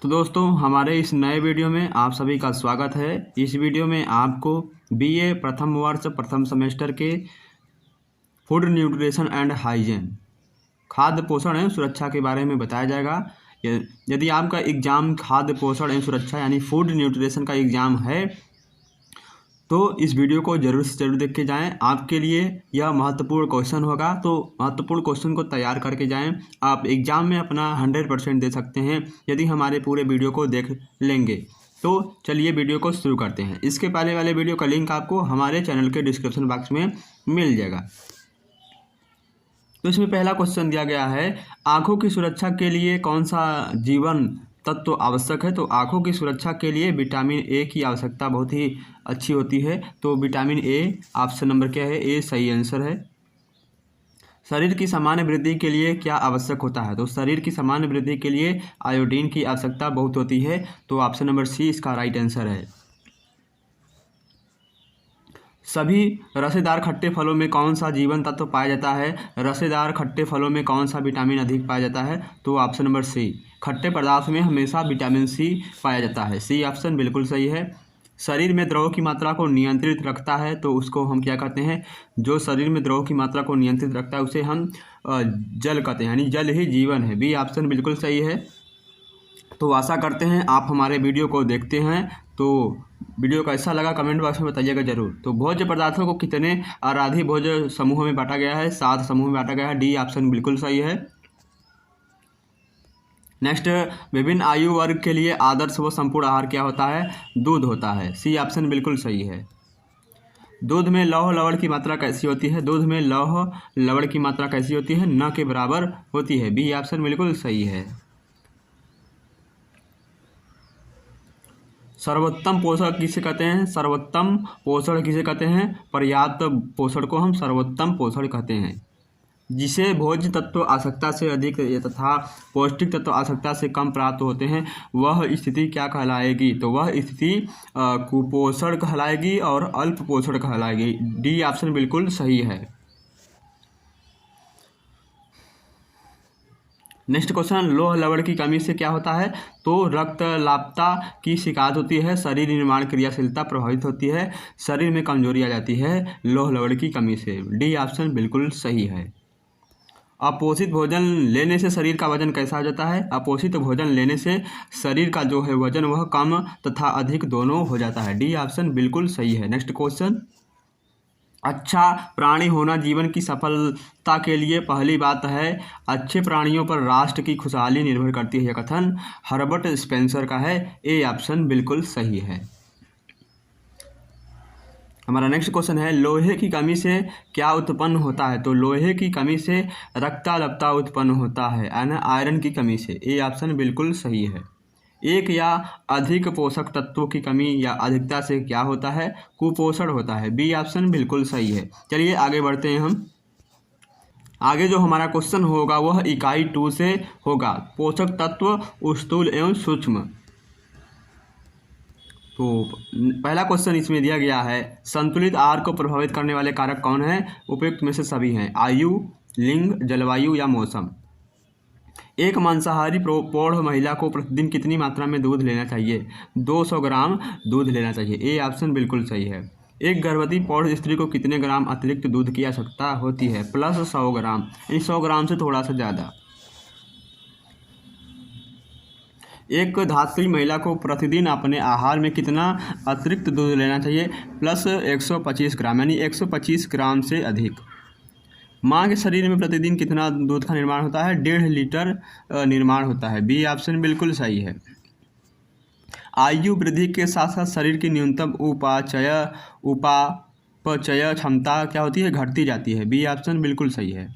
तो दोस्तों हमारे इस नए वीडियो में आप सभी का स्वागत है। इस वीडियो में आपको बीए प्रथम वर्ष प्रथम सेमेस्टर के फूड न्यूट्रिशन एंड हाइजीन खाद्य पोषण एवं सुरक्षा के बारे में बताया जाएगा। यदि आपका एग्ज़ाम खाद्य पोषण एवं सुरक्षा यानी फूड न्यूट्रिशन का एग्ज़ाम है तो इस वीडियो को जरूर से जरूर देख के जाएं। आपके लिए यह महत्वपूर्ण क्वेश्चन होगा, तो महत्वपूर्ण क्वेश्चन को तैयार करके जाएं। आप एग्ज़ाम में अपना 100% दे सकते हैं यदि हमारे पूरे वीडियो को देख लेंगे। तो चलिए वीडियो को शुरू करते हैं। इसके पहले वाले वीडियो का लिंक आपको हमारे चैनल के डिस्क्रिप्शन बॉक्स में मिल जाएगा। तो इसमें पहला क्वेश्चन दिया गया है, आँखों की सुरक्षा के लिए कौन सा जीवन तत्व आवश्यक है। तो आँखों की सुरक्षा के लिए विटामिन ए की आवश्यकता बहुत ही अच्छी होती है। तो विटामिन ए ऑप्शन नंबर क्या है, ए सही आंसर है। शरीर की सामान्य वृद्धि के लिए क्या आवश्यक होता है। तो शरीर की सामान्य वृद्धि के लिए आयोडीन की आवश्यकता बहुत होती है। तो ऑप्शन नंबर सी इसका राइट आंसर है। सभी रसेदार खट्टे फलों में कौन सा जीवन तत्व पाया जाता है। रसेदार खट्टे फलों में कौन सा विटामिन अधिक पाया जाता है। तो ऑप्शन नंबर सी, खट्टे पदार्थ में हमेशा विटामिन सी पाया जाता है। सी ऑप्शन बिल्कुल सही है। शरीर में द्रव की मात्रा को नियंत्रित रखता है तो उसको हम क्या कहते हैं, जो शरीर में द्रव की मात्रा को नियंत्रित रखता है उसे हम जल कहते हैं, यानी जल ही जीवन है। बी ऑप्शन बिल्कुल सही है। तो आशा करते हैं आप हमारे वीडियो को देखते हैं। तो वीडियो कैसा लगा कमेंट बॉक्स में बताइएगा जरूर। तो भोज्य पदार्थों को कितने आराध्य भोज्य समूहों में बांटा गया है। 7 समूह में बांटा गया है। डी ऑप्शन बिल्कुल सही है। नेक्स्ट, विभिन्न आयु वर्ग के लिए आदर्श व संपूर्ण आहार क्या होता है। दूध होता है। सी ऑप्शन बिल्कुल सही है। दूध में लौह लवण की मात्रा कैसी होती है। दूध में लौह लवण की मात्रा कैसी होती है, न के बराबर होती है। बी ऑप्शन बिल्कुल सही है। सर्वोत्तम पोषण किसे कहते हैं। सर्वोत्तम पोषण किसे कहते हैं, पर्याप्त पोषण को हम सर्वोत्तम पोषण कहते हैं। जिसे भोज्य तत्व आवश्यकता से अधिक तथा पौष्टिक तत्व आवश्यकता से कम प्राप्त होते हैं वह स्थिति क्या कहलाएगी। तो वह स्थिति कुपोषण कहलाएगी और अल्प पोषण कहलाएगी। डी ऑप्शन बिल्कुल सही है। नेक्स्ट क्वेश्चन, लौह लवण की कमी से क्या होता है। तो रक्तलापता की शिकायत होती है, शरीर निर्माण क्रियाशीलता प्रभावित होती है, शरीर में कमजोरी आ जाती है लौह लवण की कमी से। डी ऑप्शन बिल्कुल सही है। अपोषित भोजन लेने से शरीर का वजन कैसा हो जाता है। अपोषित भोजन लेने से शरीर का जो है वजन वह कम तथा अधिक दोनों हो जाता है। डी ऑप्शन बिल्कुल सही है। नेक्स्ट क्वेश्चन, अच्छा प्राणी होना जीवन की सफलता के लिए पहली बात है। अच्छे प्राणियों पर राष्ट्र की खुशहाली निर्भर करती है। यह कथन हर्बर्ट स्पेंसर का है। ए ऑप्शन बिल्कुल सही है। हमारा नेक्स्ट क्वेश्चन है, लोहे की कमी से क्या उत्पन्न होता है। तो लोहे की कमी से रक्ताल्पता उत्पन्न होता है, यानी आयरन की कमी से। ए ऑप्शन बिल्कुल सही है। एक या अधिक पोषक तत्वों की कमी या अधिकता से क्या होता है, कुपोषण होता है। बी ऑप्शन बिल्कुल सही है। चलिए आगे बढ़ते हैं हम। आगे जो हमारा क्वेश्चन होगा वह इकाई 2 से होगा, पोषक तत्व स्थूल एवं सूक्ष्म। तो पहला क्वेश्चन इसमें दिया गया है, संतुलित आहार को प्रभावित करने वाले कारक कौन हैं। उपयुक्त में से सभी हैं, आयु, लिंग, जलवायु या मौसम। एक मांसाहारी प्रौढ़ महिला को प्रतिदिन कितनी मात्रा में दूध लेना चाहिए। 200 ग्राम दूध लेना चाहिए। ए ऑप्शन बिल्कुल सही है। एक गर्भवती प्रौढ़ स्त्री को कितने ग्राम अतिरिक्त दूध की आवश्यकता होती है, प्लस 100 ग्राम, यानी 100 ग्राम से थोड़ा सा ज़्यादा। एक धात्री महिला को प्रतिदिन अपने आहार में कितना अतिरिक्त दूध लेना चाहिए, प्लस 125 ग्राम, यानी 125 ग्राम से अधिक। माँ के शरीर में प्रतिदिन कितना दूध का निर्माण होता है, 1.5 लीटर निर्माण होता है। बी ऑप्शन बिल्कुल सही है। आयु वृद्धि के साथ साथ शरीर की न्यूनतम उपापचय क्षमता क्या होती है, घटती जाती है। बी ऑप्शन बिल्कुल सही है।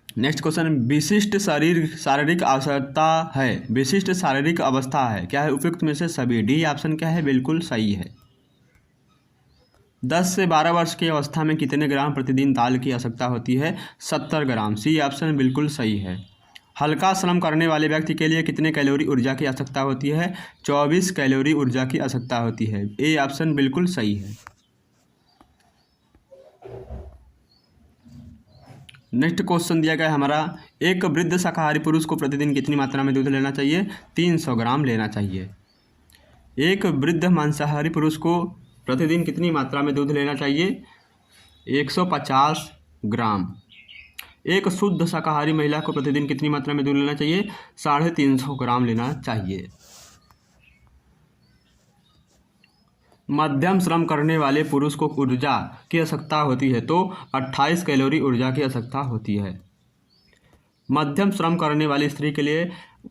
नेक्स्ट क्वेश्चन, विशिष्ट शारीरिक आवश्यकता है, विशिष्ट शारीरिक अवस्था है, क्या है, उपयुक्त में से सभी। डी ऑप्शन क्या है, बिल्कुल सही है। 10 से 12 वर्ष की अवस्था में कितने ग्राम प्रतिदिन दाल की आवश्यकता होती है, 70 ग्राम। सी ऑप्शन बिल्कुल सही है। हल्का श्रम करने वाले व्यक्ति के लिए कितने कैलोरी ऊर्जा की आवश्यकता होती है, 24 कैलोरी ऊर्जा की आवश्यकता होती है। ए ऑप्शन बिल्कुल सही है। नेक्स्ट क्वेश्चन दिया गया है हमारा, एक वृद्ध शाकाहारी पुरुष को प्रतिदिन कितनी मात्रा में दूध लेना चाहिए? 300 ग्राम लेना चाहिए। एक वृद्ध मांसाहारी पुरुष को प्रतिदिन कितनी मात्रा में दूध लेना चाहिए? 150 ग्राम। एक शुद्ध शाकाहारी महिला को प्रतिदिन कितनी मात्रा में दूध लेना चाहिए? 350 ग्राम लेना चाहिए। मध्यम श्रम करने वाले पुरुष को ऊर्जा की आवश्यकता होती है तो 28 कैलोरी ऊर्जा की आवश्यकता होती है। मध्यम श्रम करने वाली स्त्री के लिए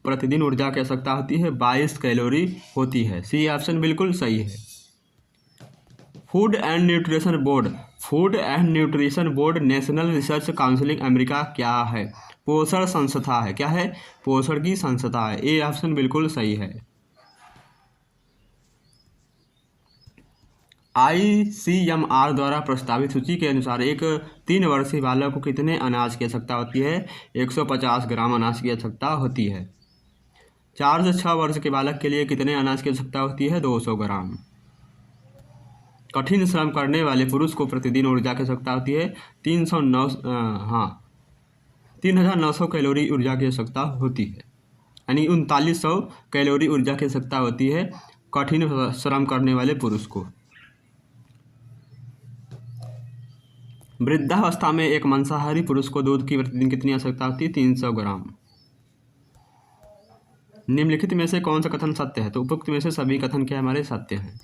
प्रतिदिन ऊर्जा की आवश्यकता होती है 22 कैलोरी होती है। सी ऑप्शन बिल्कुल सही है। Food and nutrition board national research council America क्या है? पोषण संस्था है। क्या है? पोषण की संस्था है। ए ऑप्शन बिल्कुल सही है। ICMR द्वारा प्रस्तावित सूची के अनुसार एक 3 वर्षीय बालक को कितने अनाज की आवश्यकता होती है? 150 ग्राम अनाज की आवश्यकता होती है। 4 से 6 वर्ष के बालक के लिए कितने अनाज की आवश्यकता होती है? 200 ग्राम। कठिन श्रम करने वाले पुरुष को प्रतिदिन ऊर्जा की आवश्यकता होती है 3900 कैलोरी ऊर्जा की आवश्यकता होती है, यानी 3900 कैलोरी ऊर्जा की आवश्यकता होती है कठिन श्रम करने वाले पुरुष को। वृद्धावस्था में एक मांसाहारी पुरुष को दूध की प्रतिदिन कितनी आवश्यकता होती है? 300 ग्राम। निम्नलिखित में से कौन सा कथन सत्य है? तो उपयुक्त में से सभी कथन क्या हमारे सत्य हैं।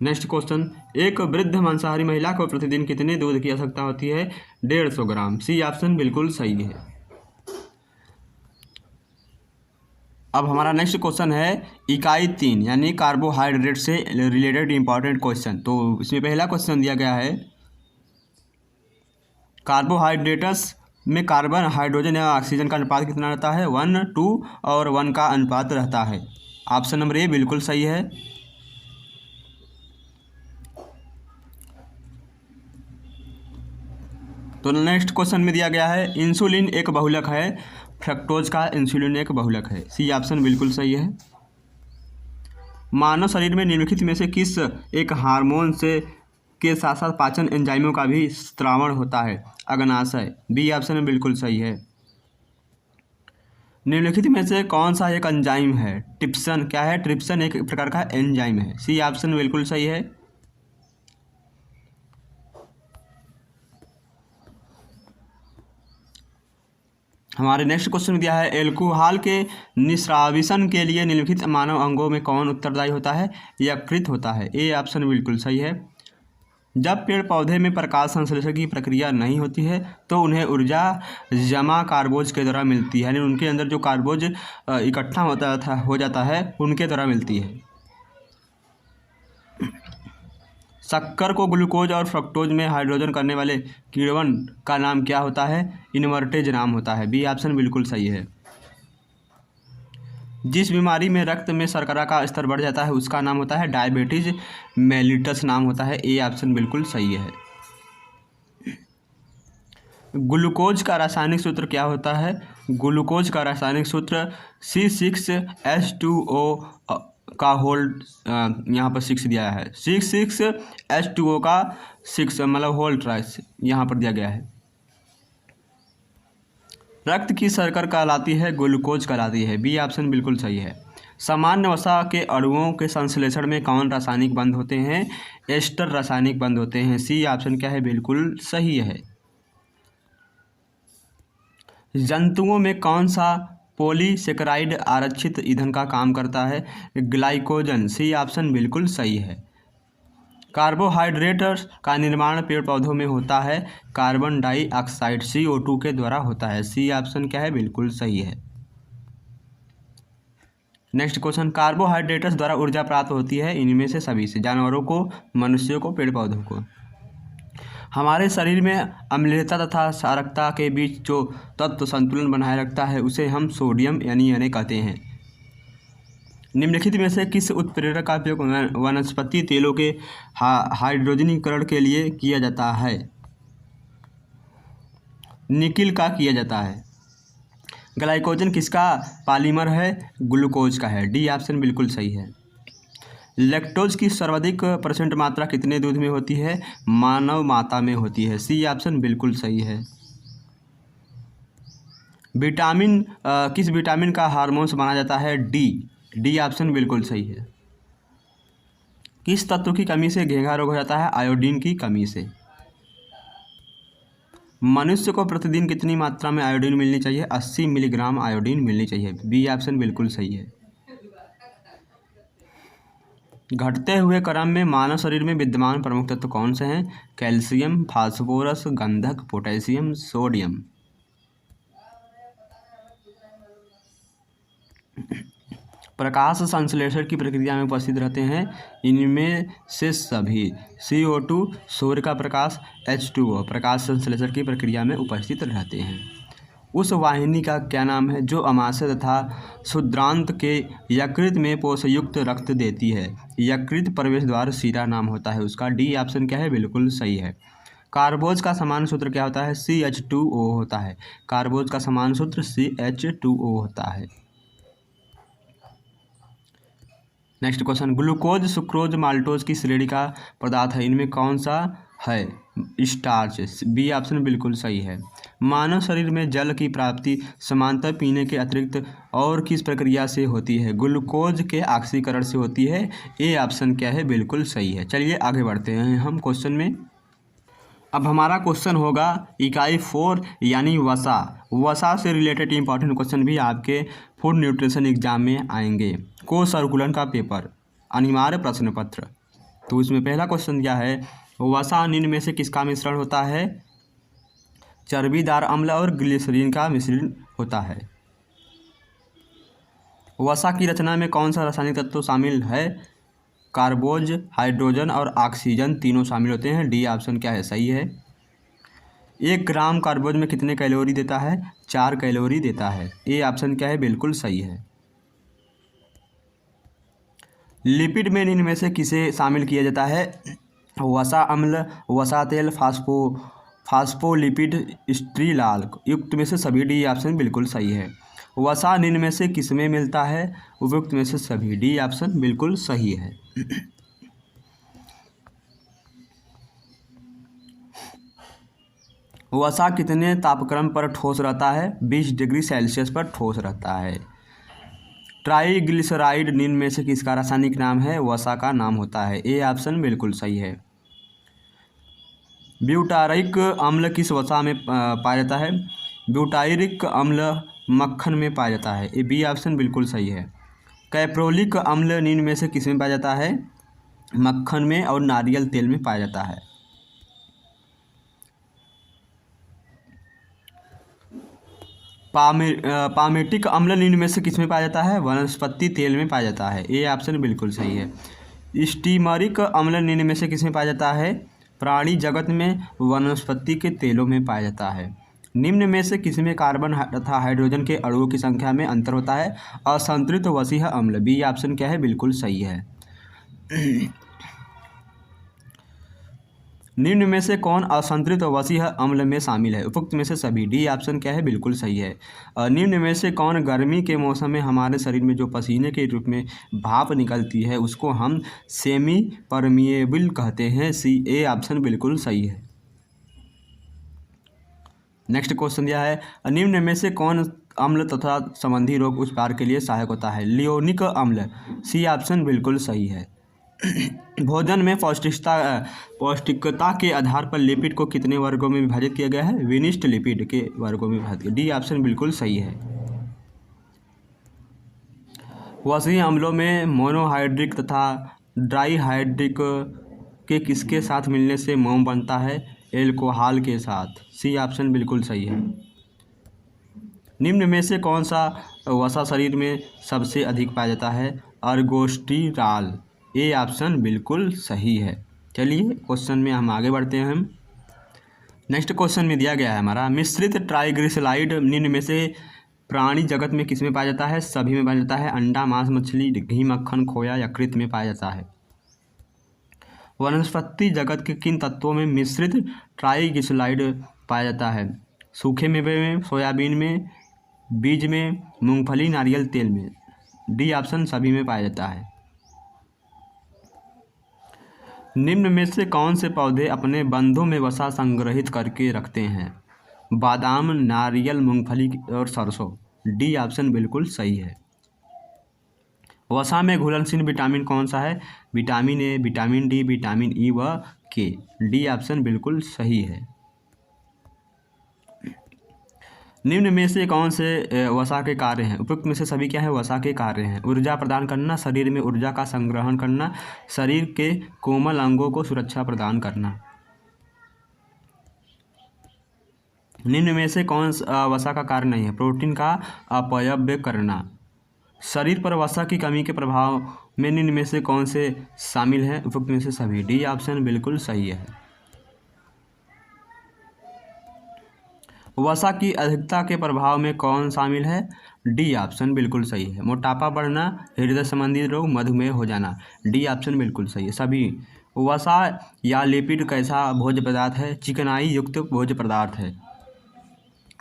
नेक्स्ट क्वेश्चन, एक वृद्ध मांसाहारी महिला को प्रतिदिन कितने दूध की आवश्यकता होती है? 150 ग्राम। सी ऑप्शन बिल्कुल सही है। अब हमारा नेक्स्ट क्वेश्चन है इकाई 3 यानी कार्बोहाइड्रेट से रिलेटेड इंपॉर्टेंट क्वेश्चन। तो इसमें पहला क्वेश्चन दिया गया है, कार्बोहाइड्रेट्स में कार्बन, हाइड्रोजन या ऑक्सीजन का अनुपात कितना रहता है? 1:2 और 1 का अनुपात रहता है। ऑप्शन नंबर ए बिल्कुल सही है। तो नेक्स्ट क्वेश्चन में दिया गया है इंसुलिन एक बहुलक है, फ्रक्टोज का इंसुलिन एक बहुलक है। सी ऑप्शन बिल्कुल सही है। मानव शरीर में निम्नलिखित में से किस एक हार्मोन से के साथ साथ पाचन एंजाइमों का भी स्त्रावण होता है? अग्नाशय। बी ऑप्शन बिल्कुल सही है। निम्नलिखित में से कौन सा एक एंजाइम है? ट्रिप्सन। क्या है? ट्रिप्सन एक प्रकार का एंजाइम है। सी ऑप्शन बिल्कुल सही है। हमारे नेक्स्ट क्वेश्चन में दिया है एल्कोहल के निस्राविशन के लिए निम्नलिखित मानव अंगों में कौन उत्तरदायी होता है? यकृत होता है। ए ऑप्शन बिल्कुल सही है। जब पेड़ पौधे में प्रकाश संश्लेषण की प्रक्रिया नहीं होती है तो उन्हें ऊर्जा जमा कार्बोज के द्वारा मिलती है, यानी उनके अंदर जो कार्बोज इकट्ठा हो जाता है उनके द्वारा मिलती है। शक्कर को ग्लूकोज और फ्रक्टोज में हाइड्रोजन करने वाले किण्वन का नाम क्या होता है? इन्वर्टेज नाम होता है। बी ऑप्शन बिल्कुल सही है। जिस बीमारी में रक्त में शर्करा का स्तर बढ़ जाता है उसका नाम होता है डायबिटीज मेलिटस नाम होता है। ए ऑप्शन बिल्कुल सही है। ग्लूकोज का रासायनिक सूत्र क्या होता है? ग्लूकोज का रासायनिक सूत्र C6H2O का होल, यहाँ पर 6 दिया है, 6H2O का 6 मतलब होल ट्राइस यहाँ पर दिया गया है। रक्त की शर्करा कहलाती है, ग्लूकोज कहलाती है। बी ऑप्शन बिल्कुल सही है। सामान्य वसा के अणुओं के संश्लेषण में कौन रासायनिक बंध होते हैं? एस्टर रासायनिक बंध होते हैं। सी ऑप्शन क्या है? बिल्कुल सही है। जंतुओं में कौन सा पॉलीसेकेराइड आरक्षित ईंधन का काम करता है? ग्लाइकोजन। सी ऑप्शन बिल्कुल सही है। कार्बोहाइड्रेट्स का निर्माण पेड़ पौधों में होता है, कार्बन डाइऑक्साइड CO2 के द्वारा होता है। सी ऑप्शन क्या है? बिल्कुल सही है। नेक्स्ट क्वेश्चन, कार्बोहाइड्रेट्स द्वारा ऊर्जा प्राप्त होती है इनमें से सभी से? जानवरों को, मनुष्यों को, पेड़ पौधों को। हमारे शरीर में अम्लीयता तथा क्षारकता के बीच जो तत्व संतुलन बनाए रखता है उसे हम सोडियम यानी कहते हैं। निम्नलिखित में से किस उत्प्रेरक का उपयोग वनस्पति तेलों के हाइड्रोजनीकरण के लिए किया जाता है? निकिल का किया जाता है। ग्लाइकोजन किसका पॉलीमर है? ग्लूकोज का है। डी ऑप्शन बिल्कुल सही है। लैक्टोज की सर्वाधिक परसेंट मात्रा कितने दूध में होती है? मानव माता में होती है। सी ऑप्शन बिल्कुल सही है। विटामिन किस विटामिन का हार्मोन्स माना जाता है? डी ऑप्शन बिल्कुल सही है। किस तत्व की कमी से घेंघा रोग हो जाता है? आयोडीन की कमी से। मनुष्य को प्रतिदिन कितनी मात्रा में आयोडीन मिलनी चाहिए? 80 मिलीग्राम आयोडीन मिलनी चाहिए। बी ऑप्शन बिल्कुल सही है। घटते हुए क्रम में मानव शरीर में विद्यमान प्रमुख तत्व कौन से हैं? कैल्शियम, फास्फोरस, गंधक, पोटेशियम, सोडियम। प्रकाश संश्लेषण की प्रक्रिया में उपस्थित रहते हैं इनमें से सभी। CO2 सूर्य का प्रकाश, H2O प्रकाश संश्लेषण की प्रक्रिया में उपस्थित रहते हैं। उस वाहिनी का क्या नाम है जो अमाशय तथा क्षुद्रांत के यकृत में पोषयुक्त रक्त देती है? यकृत प्रवेश द्वार शिरा नाम होता है उसका। डी ऑप्शन क्या है? बिल्कुल सही है। कार्बोज का समान सूत्र क्या होता है? CH2O होता है। कार्बोज का समान सूत्र CH2O होता है। Next question, glucose, sucrose, maltose की श्रेणी का पदार्थ है, इनमें कौन सा है? स्टार्च। बी ऑप्शन बिल्कुल सही है। मानव शरीर में जल की प्राप्ति समांतर पीने के अतिरिक्त और किस प्रक्रिया से होती है? ग्लूकोज के ऑक्सीकरण से होती है। ए ऑप्शन क्या है? बिल्कुल सही है। चलिए आगे बढ़ते हैं हम क्वेश्चन में। अब हमारा क्वेश्चन होगा इकाई 4 यानी वसा। वसा से रिलेटेड इंपॉर्टेंट क्वेश्चन भी आपके फूड न्यूट्रिशन एग्जाम में आएंगे। को सर्कुलर का पेपर, अनिवार्य प्रश्न पत्र। तो इसमें पहला क्वेश्चन क्या है? वसा निम्न में से किसका मिश्रण होता है? चर्बीदार अम्ल और ग्लिसरीन का मिश्रण होता है। वसा की रचना में कौन सा रासायनिक तत्व शामिल है? कार्बोज, हाइड्रोजन और ऑक्सीजन तीनों शामिल होते हैं। डी ऑप्शन क्या है? सही है। 1 ग्राम कार्बोज में कितने कैलोरी देता है? 4 कैलोरी देता है। ए ऑप्शन क्या है? बिल्कुल सही है। लिपिड में निम्न में से किसे शामिल किया जाता है? वसा अम्ल, वसा तेल, फास्फोलिपिड, स्ट्रीलाल युक्त में से सभी। डी ऑप्शन बिल्कुल सही है। वसा निम्न में से किसमें मिलता है? उपयुक्त में से सभी। डी ऑप्शन बिल्कुल सही है। वसा कितने तापक्रम पर ठोस रहता है? 20 डिग्री सेल्सियस पर ठोस रहता है। ट्राइग्लिसराइड निम्न में से किसका रासायनिक नाम है? वसा का नाम होता है। ए ऑप्शन बिल्कुल सही है। ब्यूटारिक अम्ल किस वसा में पाया जाता है? ब्यूटारिक अम्ल मक्खन में पाया जाता है। ए बी ऑप्शन बिल्कुल सही है। कैप्रोलिक अम्ल निम्न में से किस में पाया जाता है? मक्खन में और नारियल तेल में पाया जाता है। पामेटिक अम्ल निम्न में से किस में पाया जाता है? वनस्पति तेल में पाया जाता है। ए ऑप्शन बिल्कुल सही है। स्टीमरिक अम्ल निम्न में से किस में पाया जाता है? प्राणी जगत में वनस्पति के तेलों में पाया जाता है। निम्न में से किस में कार्बन तथा हाइड्रोजन के अणुओं की संख्या में अंतर होता है? असंतृप्त वसीय अम्ल। बी ऑप्शन क्या है? बिल्कुल सही है। निम्न में से कौन असंतृप्त वसीय अम्ल में शामिल है? उपयुक्त में से सभी। डी ऑप्शन क्या है? बिल्कुल सही है। निम्न में से कौन गर्मी के मौसम में हमारे शरीर में जो पसीने के रूप में भाप निकलती है उसको हम सेमी परमिएबल कहते हैं? सी। ए ऑप्शन बिल्कुल सही है। नेक्स्ट क्वेश्चन यह है, निम्न में से कौन अम्ल तथा संबंधी रोग उपचार के लिए सहायक होता है? लियोनिक अम्ल। सी ऑप्शन बिल्कुल सही है। भोजन में पौष्टिकता के आधार पर लिपिड को कितने वर्गों में विभाजित किया गया है? विशिष्ट लिपिड के वर्गों में विभाजित किया। डी ऑप्शन बिल्कुल सही है। वसीय अम्लों में मोनोहाइड्रिक तथा डाइहाइड्रिक के किसके साथ मिलने से मोम बनता है? एल्कोहल के साथ। सी ऑप्शन बिल्कुल सही है। निम्न में से कौन सा वसा शरीर में सबसे अधिक पाया जाता है? अर्गोस्टिराल। ए ऑप्शन बिल्कुल सही है। चलिए क्वेश्चन में हम आगे बढ़ते हैं। नेक्स्ट क्वेश्चन में दिया गया है हमारा, मिश्रित ट्राइग्लिसराइड निम्न में से प्राणी जगत में किस में पाया जाता है? सभी में पाया जाता है। अंडा, मांस, मछली, घी, मक्खन, खोया, यकृत में पाया जाता है। वनस्पति जगत के किन तत्वों में मिश्रित ट्राइग्लिसराइड पाया जाता है? सूखे मेवे में, सोयाबीन में, बीज में, मूंगफली, नारियल तेल में। डी ऑप्शन सभी में पाया जाता है। निम्न में से कौन से पौधे अपने बंधों में वसा संग्रहित करके रखते हैं? बादाम, नारियल, मूंगफली और सरसों। डी ऑप्शन बिल्कुल सही है। वसा में घुलनशील विटामिन कौन सा है? Vitamin A, vitamin D, vitamin E व के। डी ऑप्शन बिल्कुल सही है। निम्न में से कौन से वसा के कार्य हैं? उपयुक्त में से सभी क्या है? वसा के कार्य हैं। ऊर्जा प्रदान करना, शरीर में ऊर्जा का संग्रहण करना, शरीर के कोमल अंगों को सुरक्षा प्रदान करना। निम्न में से कौन वसा का कार्य नहीं है? प्रोटीन का अपव्यय करना। शरीर पर वसा की कमी के प्रभाव में निम्न में से कौन से शामिल हैं? उपयुक्त में से सभी। डी ऑप्शन बिल्कुल सही है। वसा की अधिकता के प्रभाव में कौन शामिल है? डी ऑप्शन बिल्कुल सही है। मोटापा बढ़ना, हृदय संबंधी रोग, मधुमेह हो जाना। डी ऑप्शन बिल्कुल सही है। सभी। वसा या लिपिड कैसा भोज्य पदार्थ है? चिकनाई युक्त भोज्य पदार्थ है।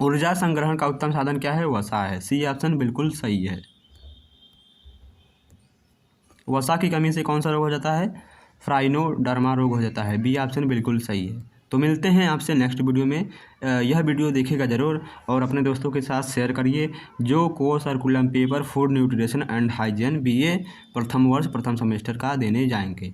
ऊर्जा संग्रहण का उत्तम साधन क्या है? वसा है। सी ऑप्शन बिल्कुल सही है। वसा की कमी से कौन सा रोग हो जाता है? फ्राइनोडर्मा रोग हो जाता है। बी ऑप्शन बिल्कुल सही है। तो मिलते हैं आपसे नेक्स्ट वीडियो में। यह वीडियो देखिएगा ज़रूर और अपने दोस्तों के साथ शेयर करिए जो course सर्कुलम paper food nutrition and hygiene BA प्रथम वर्ष प्रथम सेमेस्टर का देने जाएंगे।